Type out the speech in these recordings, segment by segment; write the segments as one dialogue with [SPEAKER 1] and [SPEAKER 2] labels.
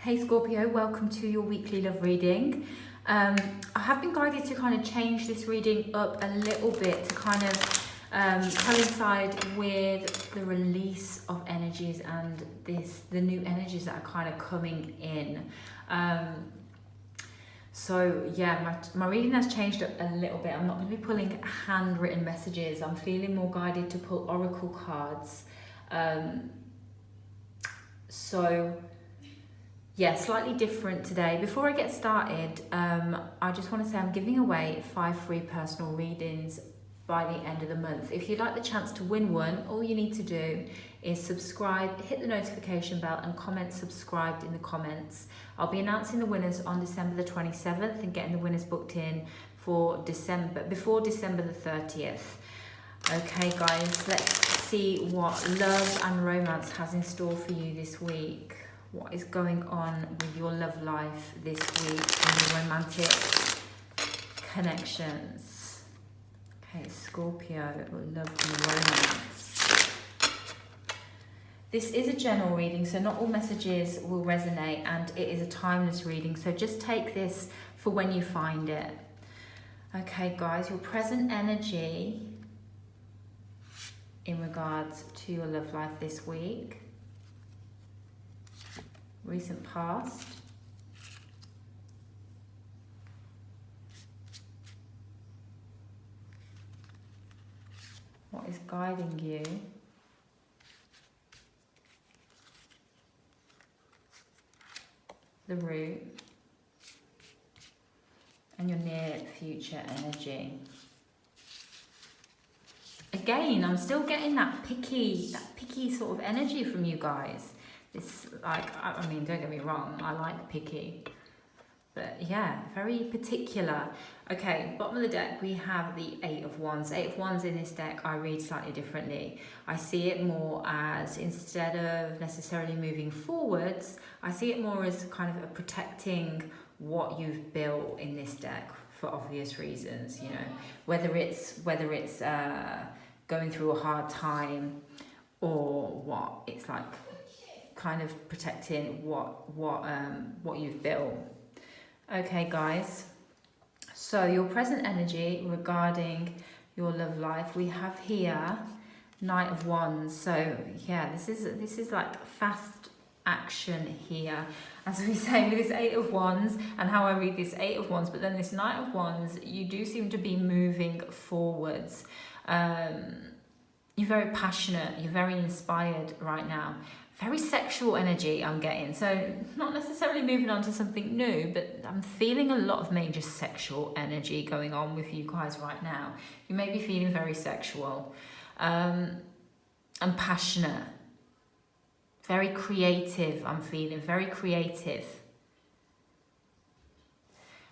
[SPEAKER 1] Hey Scorpio, welcome to your weekly love reading. I have been guided to kind of change this reading up a little bit to kind of coincide with the release of energies and the new energies that are kind of coming in. So yeah, my reading has changed up a little bit. I'm not going to be pulling handwritten messages. I'm feeling more guided to pull oracle cards. Yeah, slightly different today. Before I get started, I just want to say I'm giving away 5 free personal readings by the end of the month. If you'd like the chance to win one, all you need to do is subscribe, hit the notification bell and comment subscribed in the comments. I'll be announcing the winners on December the 27th and getting the winners booked in for before December the 30th. Okay guys, let's see what love and romance has in store for you this week. What is going on with your love life this week and your romantic connections? Okay, Scorpio, love and romance. This is a general reading, so not all messages will resonate, and it is a timeless reading, so just take this for when you find it. Okay, guys, your present energy in regards to your love life this week. Recent past. What is guiding you? The root. And your near future energy. Again, I'm still getting that picky sort of energy from you guys. It's like, I mean, don't get me wrong, I like picky, but yeah, very particular. Okay, bottom of the deck, we have the 8 of Wands. 8 of Wands in this deck, I read slightly differently. I see it more as, instead of necessarily moving forwards, I see it more as kind of a protecting what you've built in this deck for obvious reasons, you know, whether it's going through a hard time or what, it's like kind of protecting what you've built. Okay guys, so your present energy regarding your love life, we have here Knight of Wands. So yeah, this is like fast action here, as we say with this 8 of Wands, and how I read this 8 of Wands, but then this Knight of Wands, you do seem to be moving forwards. You're very passionate, you're very inspired right now. Very sexual energy I'm getting. So not necessarily moving on to something new, but I'm feeling a lot of major sexual energy going on with you guys right now. You may be feeling very sexual and passionate. Very creative, I'm feeling, very creative.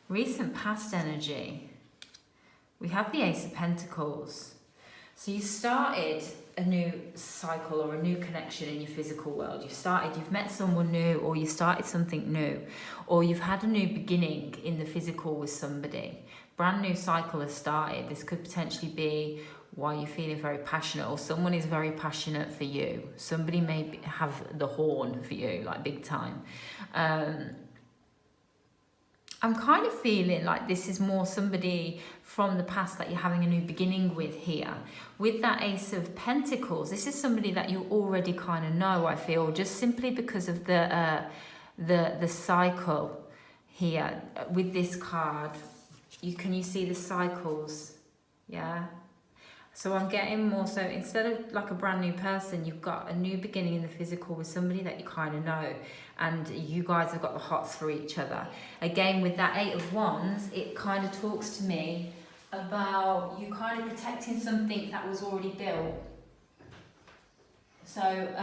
[SPEAKER 1] Recent past energy. We have the Ace of Pentacles. So you started a new cycle or a new connection in your physical world. You've met someone new, or you started something new, or you've had a new beginning in the physical with somebody. Brand new cycle has started. This could potentially be why you're feeling very passionate, or someone is very passionate for you. Somebody may have the horn for you, like big time. I'm kind of feeling like this is more somebody from the past that you're having a new beginning with here. With that Ace of Pentacles, this is somebody that you already kind of know, I feel, just simply because of the cycle here. With this card, can you see the cycles? Yeah. So I'm getting more, so instead of like a brand new person, you've got a new beginning in the physical with somebody that you kind of know, and you guys have got the hots for each other. Again, with that 8 of Wands, it kind of talks to me about you kind of protecting something that was already built. So,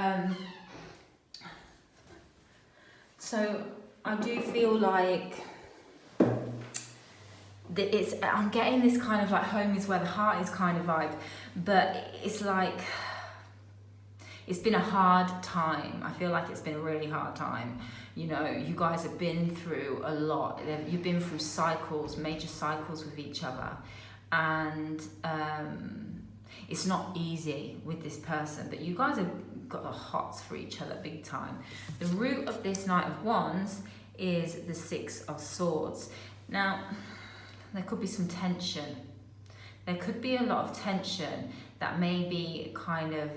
[SPEAKER 1] so I do feel like I'm getting this kind of like home is where the heart is kind of vibe, but it's like it's been a hard time. I feel like it's been a really hard time. You know, you guys have been through a lot. You've been through cycles, major cycles with each other, and it's not easy with this person, but you guys are got the hots for each other big time. The root of this Knight of Wands is the Six of Swords. Now, there could be some tension. There could be a lot of tension that may be kind of,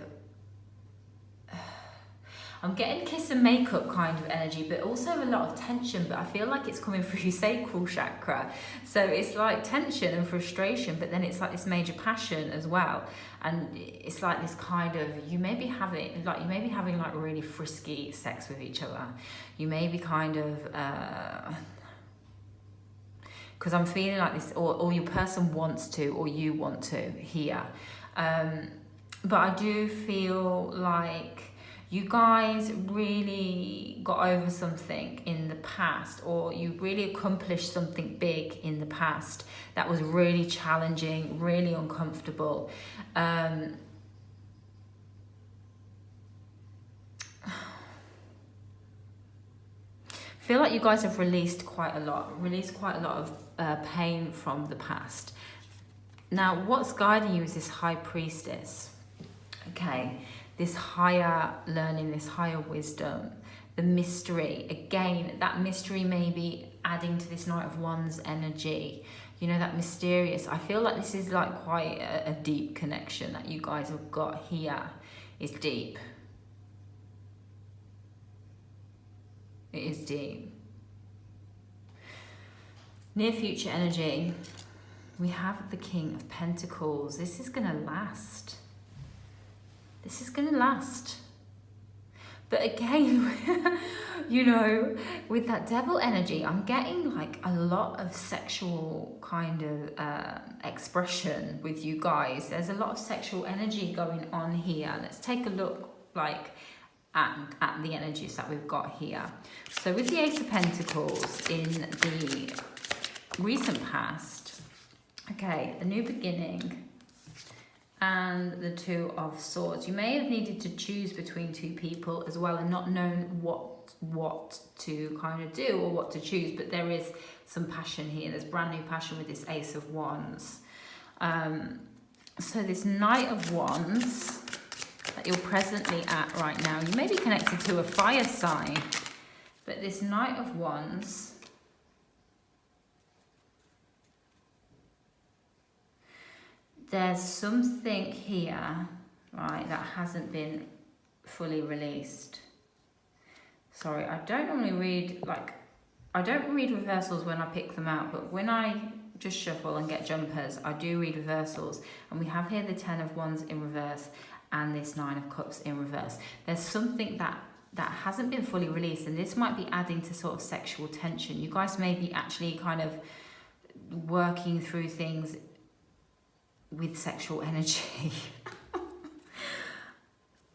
[SPEAKER 1] I'm getting kiss and makeup kind of energy, but also a lot of tension, but I feel like it's coming through your sacral chakra. So it's like tension and frustration, but then it's like this major passion as well. And it's like this kind of, you may be having like really frisky sex with each other. You may be kind of, because I'm feeling like this, or your person wants to, or you want to here. But I do feel like you guys really got over something in the past, or you really accomplished something big in the past that was really challenging, really uncomfortable. I feel like you guys have released quite a lot of pain from the past. Now, what's guiding you is this High Priestess. Okay, this higher learning, this higher wisdom, the mystery. Again, that mystery may be adding to this Knight of Wands energy. You know, that mysterious. I feel like this is like quite a deep connection that you guys have got here. It's deep. It is deep. Near future energy. We have the King of Pentacles. This is going to last. This is going to last. But again, you know, with that Devil energy, I'm getting like a lot of sexual kind of expression with you guys. There's a lot of sexual energy going on here. Let's take a look like at the energies that we've got here. So with the Ace of Pentacles in the recent past, okay, the new beginning, and the Two of Swords. You may have needed to choose between two people as well and not known what to kind of do or what to choose, but there is some passion here. There's brand new passion with this Ace of Wands. So this Knight of Wands that you're presently at right now, you may be connected to a fire sign, but this Knight of Wands, there's something here, right, that hasn't been fully released. Sorry, I don't normally read, I don't read reversals when I pick them out, but when I just shuffle and get jumpers, I do read reversals. And we have here the Ten of Wands in reverse and this Nine of Cups in reverse. There's something that hasn't been fully released, and this might be adding to sort of sexual tension. You guys may be actually kind of working through things with sexual energy.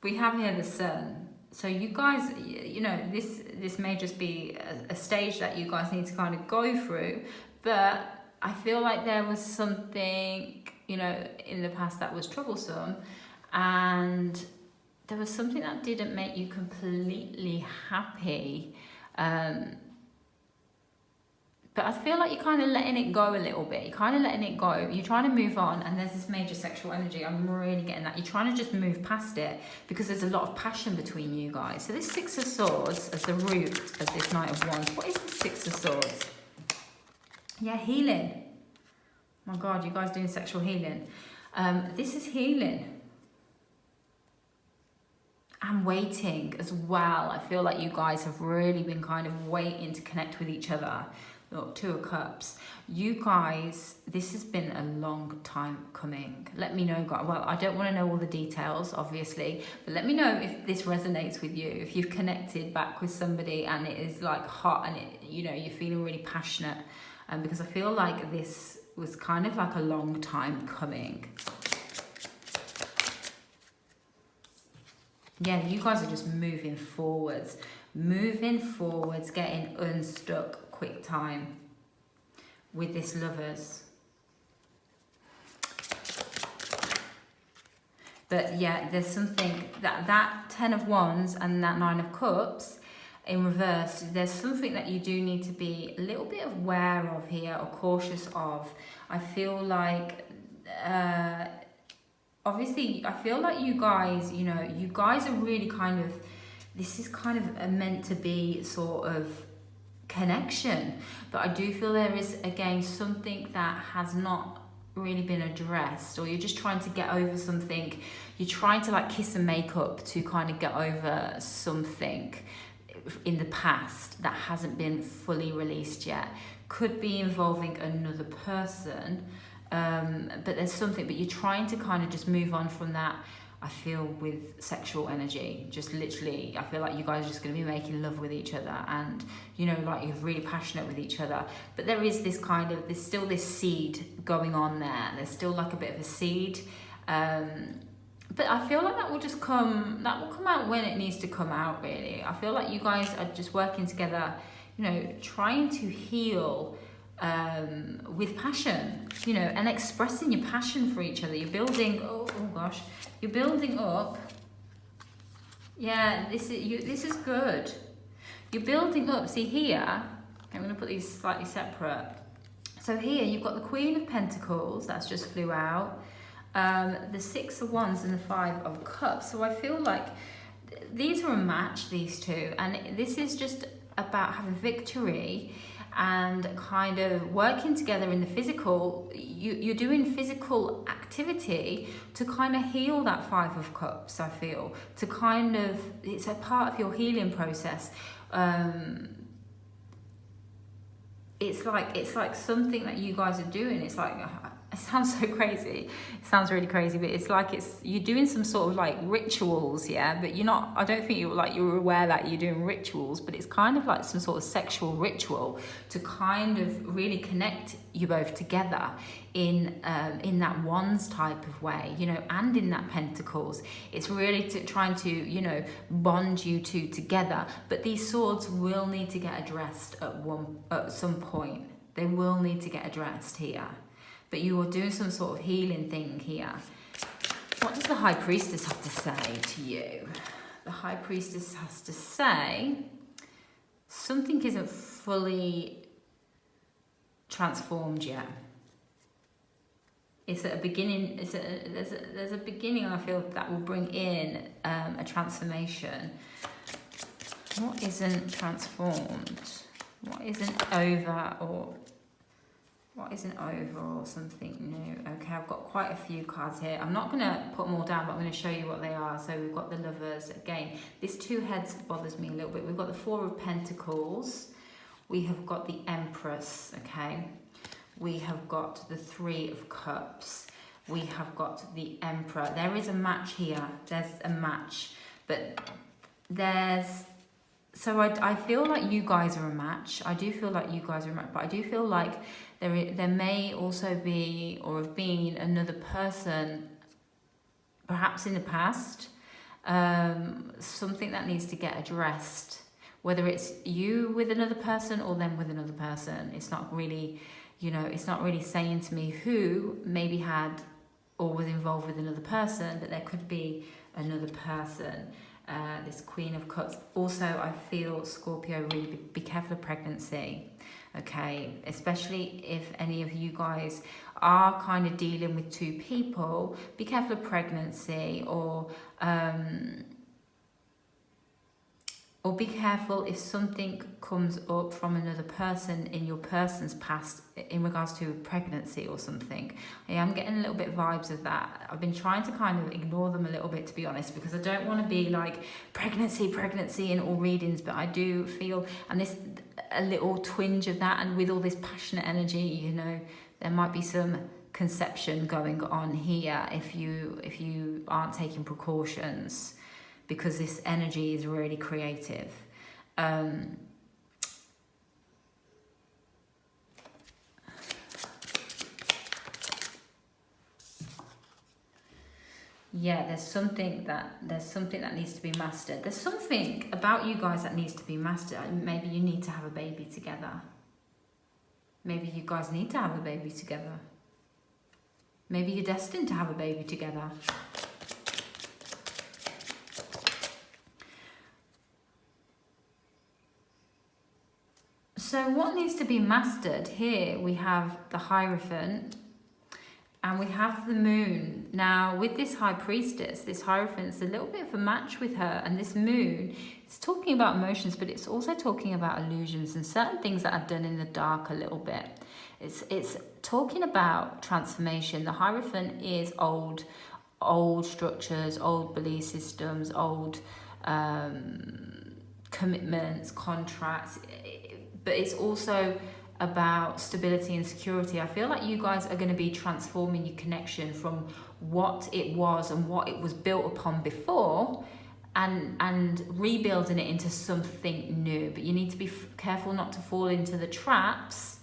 [SPEAKER 1] We have here the Sun. So you guys, you know, this may just be a stage that you guys need to kind of go through, but I feel like there was something, you know, in the past that was troublesome, and there was something that didn't make you completely happy. But I feel like you're kind of letting it go a little bit. You're kind of letting it go. You're trying to move on, and there's this major sexual energy. I'm really getting that. You're trying to just move past it because there's a lot of passion between you guys. So this Six of Swords as the root of this Knight of Wands. What is the Six of Swords? Yeah, healing. Oh my God, you guys doing sexual healing. This is healing. And waiting as well. I feel like you guys have really been kind of waiting to connect with each other. Look, Two of Cups. You guys, this has been a long time coming. Let me know, guys. Well, I don't want to know all the details, obviously, but let me know if this resonates with you. If you've connected back with somebody and it is like hot and it, you know, you're feeling really passionate. Because I feel like this was kind of like a long time coming. Yeah, you guys are just moving forwards, getting unstuck quick time with this Lovers. But yeah, there's something that Ten of Wands and that Nine of Cups in reverse, there's something that you do need to be a little bit aware of here or cautious of. I feel like obviously I feel like you guys, you know, you guys are really kind of, this is kind of meant to be sort of connection, but I do feel there is again something that has not really been addressed, or you're just trying to get over something. You're trying to like kiss and make up to kind of get over something in the past that hasn't been fully released yet. Could be involving another person, but there's something, but you're trying to kind of just move on from that. I feel with sexual energy, just literally, I feel like you guys are just going to be making love with each other, and you know, like you're really passionate with each other. But there is this kind of, there's still this seed going on there. There's still like a bit of a seed, but I feel like that will just come. That will come out when it needs to come out. Really, I feel like you guys are just working together. You know, trying to heal with passion, you know, and expressing your passion for each other. You're building, oh gosh, you're building up. Yeah, this is good. You're building up. See here, I'm going to put these slightly separate. So here you've got the Queen of Pentacles, that's just flew out. The Six of Wands and the Five of Cups. So I feel like these are a match, these two, and this is just about having victory and kind of working together in the physical. You're doing physical activity to kind of heal that Five of Cups, I feel, to kind of, it's a part of your healing process. It's like something that you guys are doing. It's like, it sounds so crazy. It sounds really crazy, but it's like you're doing some sort of like rituals, yeah. But you're not. I don't think you're aware that you're doing rituals, but it's kind of like some sort of sexual ritual to kind of really connect you both together in that Wands type of way, you know, and in that Pentacles. It's really trying to, you know, bond you two together. But these swords will need to get addressed at some point. They will need to get addressed here. But you are doing some sort of healing thing here. What does the High Priestess have to say to you? The High Priestess has to say something isn't fully transformed yet. It's at a beginning. There's a beginning, I feel, that will bring in a transformation. What isn't transformed? What isn't over, or what isn't over, or something new? Okay, I've got quite a few cards here. I'm not going to put them all down, but I'm going to show you what they are. So we've got the Lovers. Again, this Two Heads bothers me a little bit. We've got the Four of Pentacles. We have got the Empress, okay? We have got the Three of Cups. We have got the Emperor. There is a match here. There's a match. But there's... So I feel like you guys are a match. I do feel like you guys are a match. But I do feel like there may also be, or have been, another person, perhaps in the past, something that needs to get addressed. Whether it's you with another person or them with another person. It's not really, you know, it's not really saying to me who maybe had or was involved with another person, but there could be another person. This Queen of Cups. Also, I feel, Scorpio, really be careful of pregnancy, okay? Especially if any of you guys are kind of dealing with two people, be careful of pregnancy, or be careful if something comes up from another person in your person's past in regards to pregnancy or something. I am getting a little bit vibes of that. I've been trying to kind of ignore them a little bit, to be honest, because I don't want to be like pregnancy in all readings, but I do feel, and this a little twinge of that, and with all this passionate energy, you know, there might be some conception going on here if you aren't taking precautions, because this energy is really creative. Yeah, there's something that needs to be mastered. There's something about you guys that needs to be mastered. Maybe you need to have a baby together. Maybe you guys need to have a baby together. Maybe you're destined to have a baby together. So what needs to be mastered here? We have the Hierophant, and we have the Moon. Now, with this High Priestess, this Hierophant's a little bit of a match with her, and this Moon, it's talking about emotions, but it's also talking about illusions and certain things that are done in the dark a little bit. It's talking about transformation. The Hierophant is old structures, old belief systems, old commitments, contracts, but it's also about stability and security. I feel like you guys are going to be transforming your connection from what it was and what it was built upon before, and rebuilding it into something new. But you need to be careful not to fall into the traps.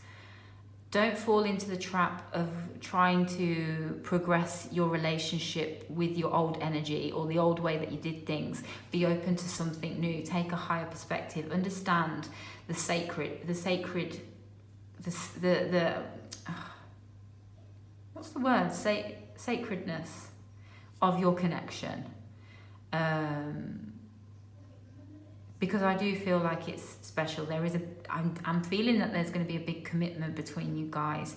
[SPEAKER 1] Don't fall into the trap of trying to progress your relationship with your old energy or the old way that you did things. Be open to something new. Take a higher perspective. Understand the what's the word? Sacredness of your connection. Because I do feel like it's special. I'm feeling that there's going to be a big commitment between you guys.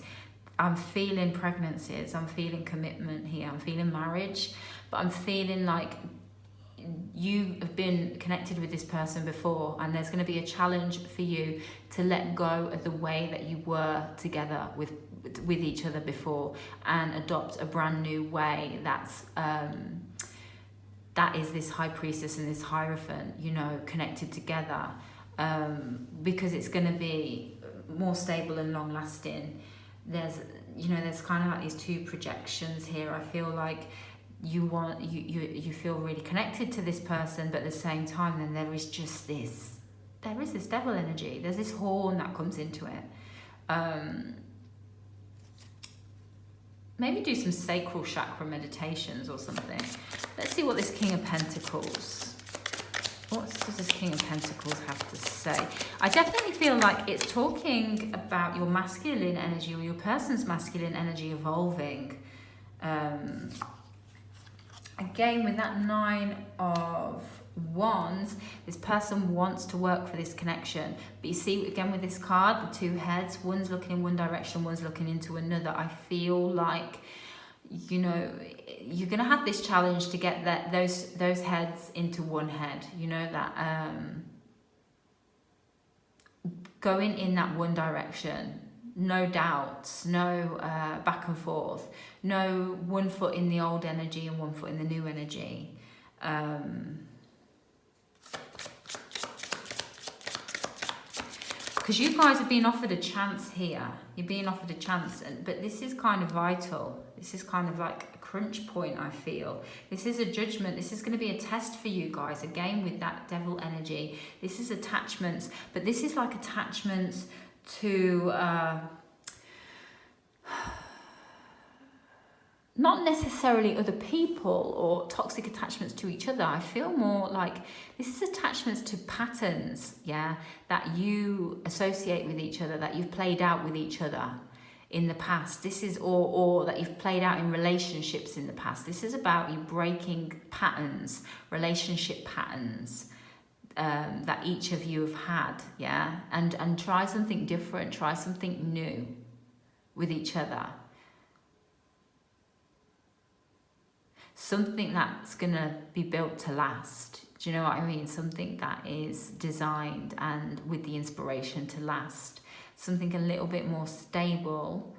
[SPEAKER 1] I'm feeling pregnancies. I'm feeling commitment here. I'm feeling marriage. But I'm feeling like you have been connected with this person before, and there's going to be a challenge for you to let go of the way that you were together with each other before and adopt a brand new way that is this High Priestess and this Hierophant, connected together, because it's going to be more stable and long lasting. There's kind of like these two projections here. I feel like you feel really connected to this person, but at the same time, then there is this devil energy. There's this horn that comes into it. Maybe do some sacral chakra meditations or something. Let's see what this King of Pentacles, what does this King of Pentacles have to say? I definitely feel like it's talking about your masculine energy or your person's masculine energy evolving. Again, with that Nine of Wands, this person wants to work for this connection. But you see, again, with this card, the two heads, one's looking in one direction, one's looking into another. I feel like, you're going to have this challenge to get those heads into one head. Going in that one direction. No doubts, no back and forth, no one foot in the old energy and one foot in the new energy. Because you guys are being offered a chance here. You're being offered a chance, but this is kind of vital. This is kind of like a crunch point, I feel. This is a judgment. This is going to be a test for you guys. Again, with that devil energy. This is attachments, but this is like attachments to not necessarily other people or toxic attachments to each other. I feel more like this is attachments to patterns, that you associate with each other, that you've played out with each other in the past. This is or that you've played out in relationships in the past. This is about you breaking patterns, relationship patterns that each of you have had, and try something different, try something new with each other. Something that's gonna be built to last. Do you know what I mean? Something that is designed and with the inspiration to last. Something a little bit more stable.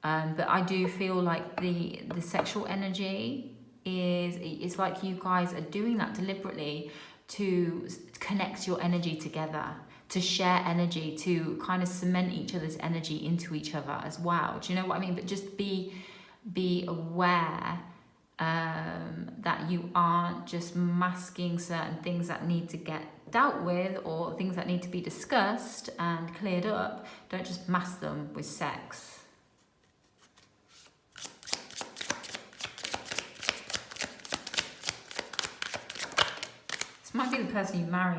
[SPEAKER 1] But I do feel like the sexual energy it's like you guys are doing that deliberately to connect your energy together, to share energy, to kind of cement each other's energy into each other as well. Do you know what I mean? But just be aware that you aren't just masking certain things that need to get dealt with or things that need to be discussed and cleared up. Don't just mask them with sex. This might be the person you marry,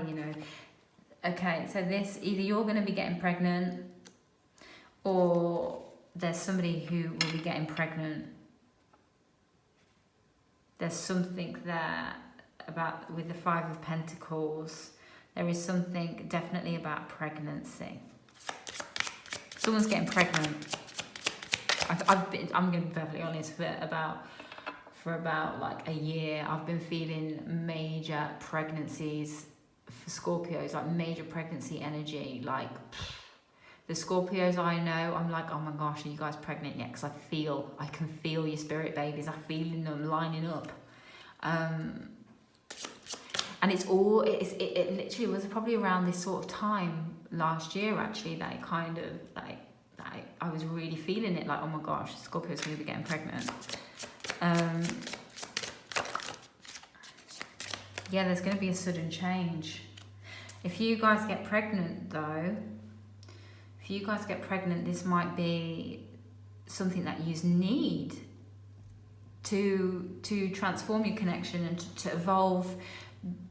[SPEAKER 1] Okay, so this, either you're going to be getting pregnant or there's somebody who will be getting pregnant. There's something there about, with the Five of Pentacles, there is something definitely about pregnancy. Someone's getting pregnant. I'm going to be perfectly honest, for about for about like a year. I've been feeling major pregnancies for Scorpios, like major pregnancy energy. Like the Scorpios I know, I'm like, oh my gosh, are you guys pregnant yet? Because I can feel your spirit babies. I'm feeling them lining up. And it literally was probably around this sort of time last year actually that it kind of like I was really feeling it, like, oh my gosh, Scorpio's going to be getting pregnant. Yeah, there's going to be a sudden change. If you guys get pregnant though, this might be something that you need to transform your connection and to evolve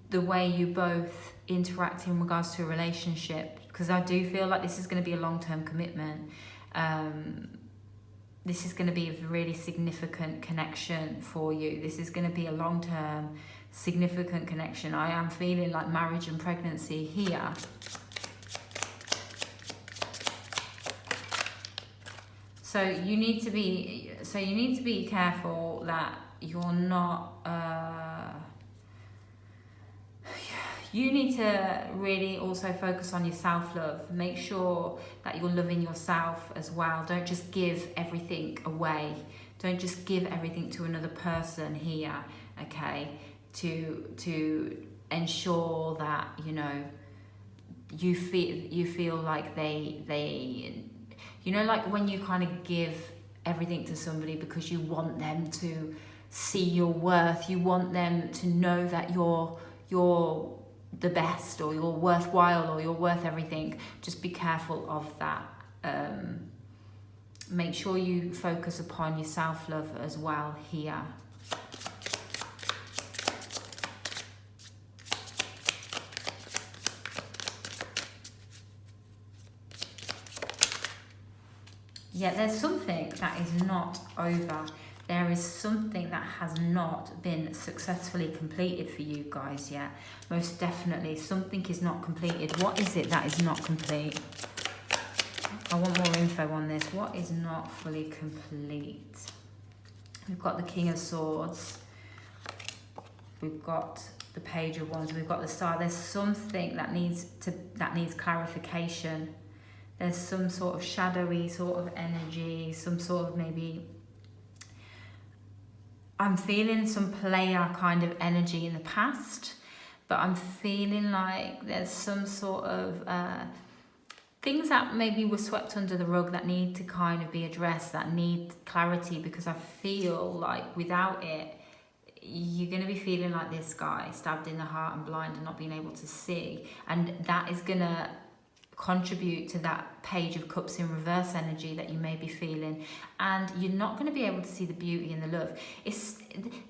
[SPEAKER 1] the way you both interact in regards to a relationship, because I do feel like this is going to be a long-term commitment. This is going to be a really significant connection for you. This is going to be a long-term significant connection. I am feeling like marriage and pregnancy here. So you need to be careful that you're not you need to really also focus on your self-love. Make sure that you're loving yourself as well. Don't just give everything away. Don't just give everything to another person here, okay? To ensure that, you know, you feel like they you know, like when you kind of give everything to somebody because you want them to see your worth, you want them to know that you're the best, or you're worthwhile, or you're worth everything. Just be careful of that. Make sure you focus upon your self-love as well here. Yeah, there's something that is not over. There is something that has not been successfully completed for you guys yet. Most definitely, something is not completed. What is it that is not complete? I want more info on this. What is not fully complete? We've got the King of Swords. We've got the Page of Wands. We've got the Star. There's something that needs clarification. There's some sort of shadowy sort of energy, some sort of maybe... I'm feeling some player kind of energy in the past, but I'm feeling like there's some sort of things that maybe were swept under the rug that need to kind of be addressed, that need clarity, because I feel like without it, you're going to be feeling like this guy, stabbed in the heart and blind and not being able to see. And that is going to contribute to that Page of Cups in reverse energy that you may be feeling, and you're not going to be able to see the beauty and the love.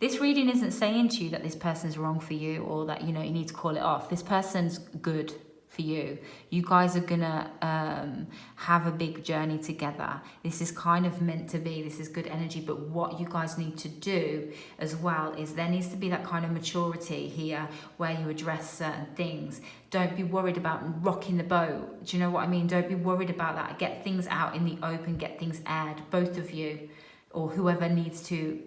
[SPEAKER 1] This reading isn't saying to you that this person's wrong for you, or that, you know, you need to call it off. This person's good for you. You guys are gonna have a big journey together. This is kind of meant to be. This is good energy. But what you guys need to do as well is there needs to be that kind of maturity here where you address certain things. Don't be worried about rocking the boat. Do you know what I mean? Don't be worried about that. Get things out in the open. Get things aired. Both of you, or whoever needs to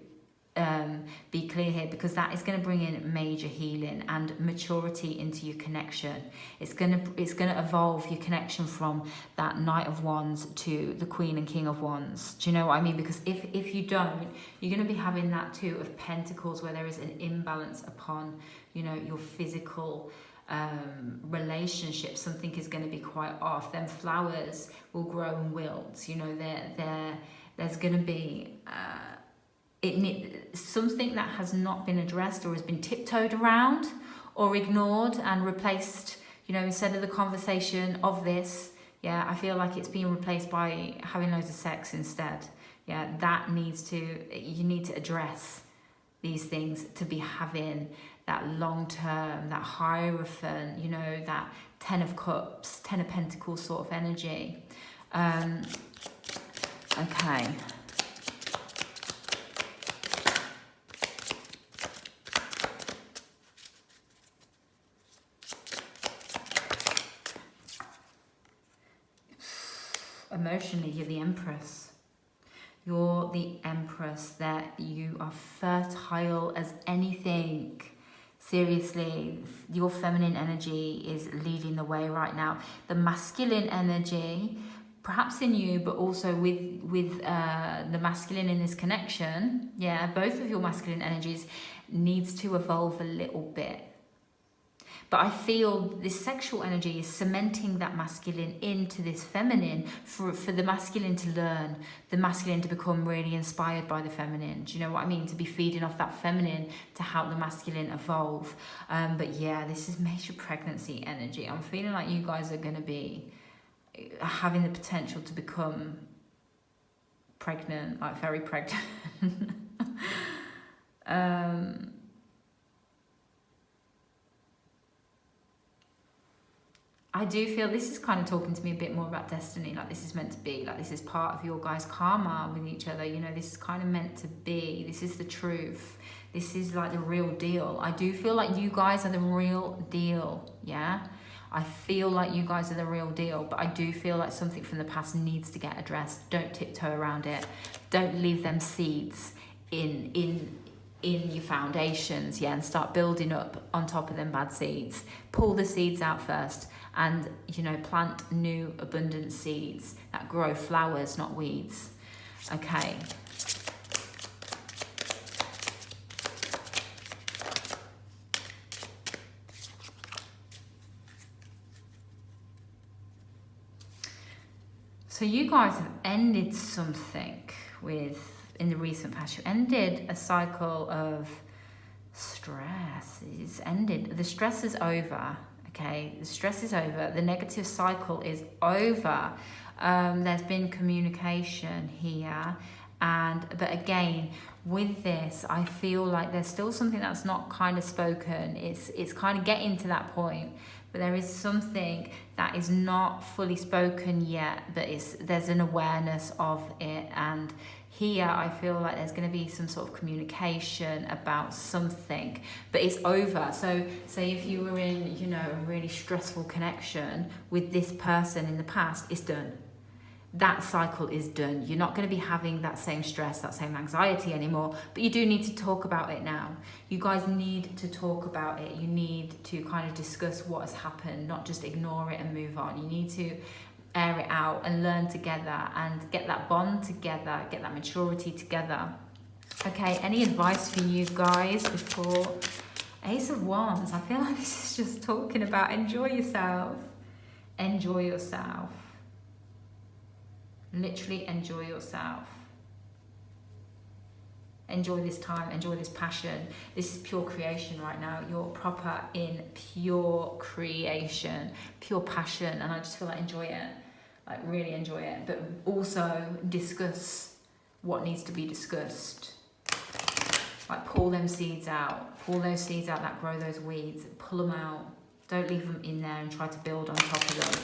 [SPEAKER 1] be clear here, because that is going to bring in major healing and maturity into your connection. It's going to evolve your connection from that Knight of Wands to the Queen and King of Wands. Do you know what I mean? Because if you don't, you're going to be having that Two of Pentacles where there is an imbalance upon, you know, your physical relationship. Something is going to be quite off. Then flowers will grow and wilt. You know, there's going to be something that has not been addressed, or has been tiptoed around or ignored and replaced, you know, instead of the conversation of this, yeah, I feel like it's being replaced by having loads of sex instead. Yeah, you need to address these things to be having that long term, that Hierophant, you know, that Ten of Cups, Ten of Pentacles sort of energy. Okay. Emotionally, you're the Empress. You're the Empress, that you are fertile as anything. Seriously, your feminine energy is leading the way right now. The masculine energy, perhaps in you, but also with the masculine in this connection, yeah, both of your masculine energies needs to evolve a little bit. But I feel this sexual energy is cementing that masculine into this feminine for the masculine to learn, the masculine to become really inspired by the feminine. Do you know what I mean? To be feeding off that feminine to help the masculine evolve. But yeah, this is major pregnancy energy. I'm feeling like you guys are going to be having the potential to become pregnant, like very pregnant. I do feel this is kind of talking to me a bit more about destiny, like this is meant to be, like this is part of your guys' karma with each other, you know, this is kind of meant to be, this is the truth, this is like the real deal. I do feel like you guys are the real deal, yeah? I feel like you guys are the real deal, but I do feel like something from the past needs to get addressed. Don't tiptoe around it. Don't leave them seeds in your foundations, yeah, and start building up on top of them bad seeds. Pull the seeds out first and, you know, plant new abundant seeds that grow flowers, not weeds. Okay. So you guys have ended something in the recent past. You ended a cycle of stress. It's ended. The stress is over. Okay, the stress is over. The negative cycle is over. There's been communication here, but again, with this, I feel like there's still something that's not kind of spoken. It's kind of getting to that point, but there is something that is not fully spoken yet. But there's an awareness of it, and here I feel like there's going to be some sort of communication about something, but it's over. So say if you were in, you know, a really stressful connection with this person in the past, it's done. That cycle is done. You're not going to be having that same stress, that same anxiety anymore, but you do need to talk about it now. You guys need to talk about it. You need to kind of discuss what has happened, not just ignore it and move on. You need to air it out and learn together and get that bond together, get that maturity together. Okay, any advice for you guys before Ace of Wands? I feel like this is just talking about enjoy yourself. Enjoy yourself. Literally enjoy yourself. Enjoy this time, enjoy this passion. This is pure creation right now. You're proper in pure creation, pure passion, and I just feel like enjoy it. Like really enjoy it, but also discuss what needs to be discussed. Like pull them seeds out, pull those seeds out that grow those weeds, pull them out. Don't leave them in there and try to build on top of them.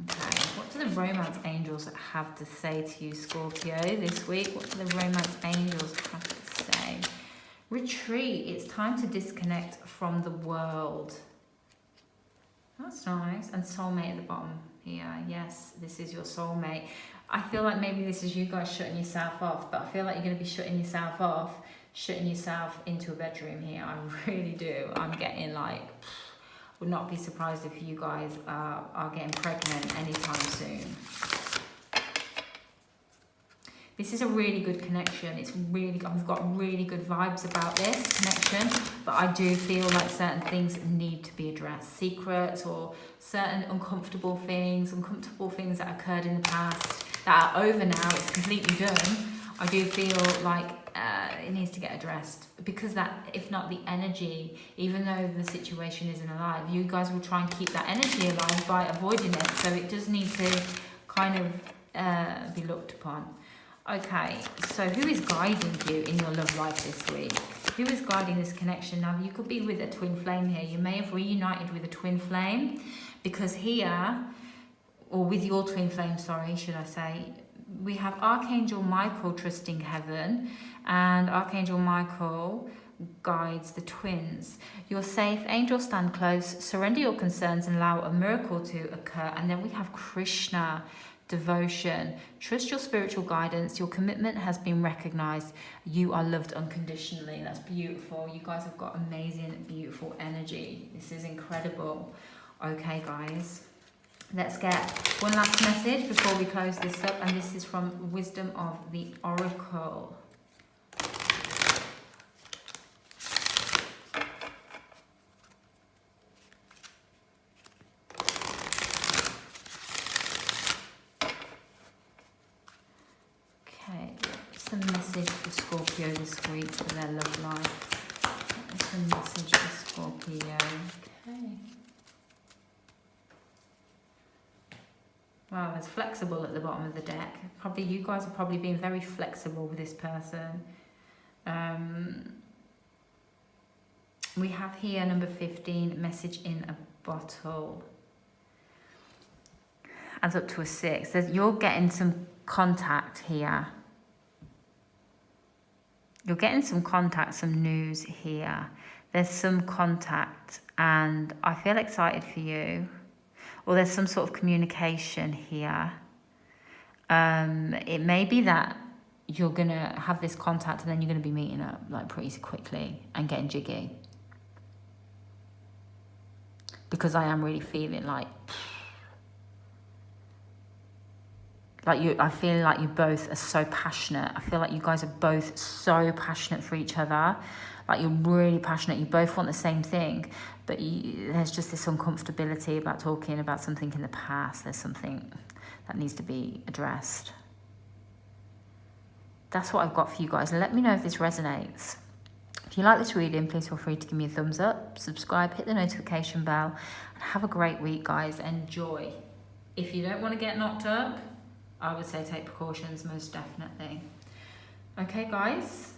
[SPEAKER 1] Okay, what do the romance angels have to say to you, Scorpio, this week? What do the romance angels have to say? Retreat, it's time to disconnect from the world. That's nice. And soulmate at the bottom here. Yes, this is your soulmate. I feel like maybe this is you guys shutting yourself off, but I feel like you're going to be shutting yourself off, shutting yourself into a bedroom here. I really do. I'm getting like, would not be surprised if you guys are getting pregnant anytime soon. This is a really good connection. I've got really good vibes about this connection, but I do feel like certain things need to be addressed. Secrets or certain uncomfortable things that occurred in the past that are over now, it's completely done. I do feel like it needs to get addressed, because that, if not the energy, even though the situation isn't alive, you guys will try and keep that energy alive by avoiding it. So it does need to kind of be looked upon. Okay, so who is guiding you in your love life this week? Who is guiding this connection? Now, you could be with a twin flame here. You may have reunited with a twin flame, because here, or with your twin flame, sorry, should I say, we have Archangel Michael trusting heaven, and Archangel Michael guides, the twins. You're safe, angels stand close, surrender your concerns and allow a miracle to occur. And then we have Krishna, devotion. Trust your spiritual guidance, your commitment has been recognized, you are loved unconditionally. That's beautiful. You guys have got amazing, beautiful energy. This is incredible. Okay, guys, let's get one last message before we close this up, and this is from Wisdom of the Oracle. Okay, some message for Scorpio this week for their love life. Some message for Scorpio. Okay. Wow, there's flexible at the bottom of the deck. Probably you guys have probably been very flexible with this person. We have here number 15, message in a bottle. Adds up to a 6. You're getting some contact here. You're getting some contact, some news here. There's some contact and I feel excited for you. Or there's some sort of communication here. It may be that you're going to have this contact and then you're going to be meeting up like pretty quickly and getting jiggy. Because I am really feeling like I feel like you both are so passionate. I feel like you guys are both so passionate for each other. Like you're really passionate. You both want the same thing. But there's just this uncomfortability about talking about something in the past. There's something that needs to be addressed. That's what I've got for you guys. Let me know if this resonates. If you like this reading, please feel free to give me a thumbs up, subscribe, hit the notification bell, and have a great week, guys. Enjoy. If you don't want to get knocked up, I would say take precautions, most definitely. Okay, guys.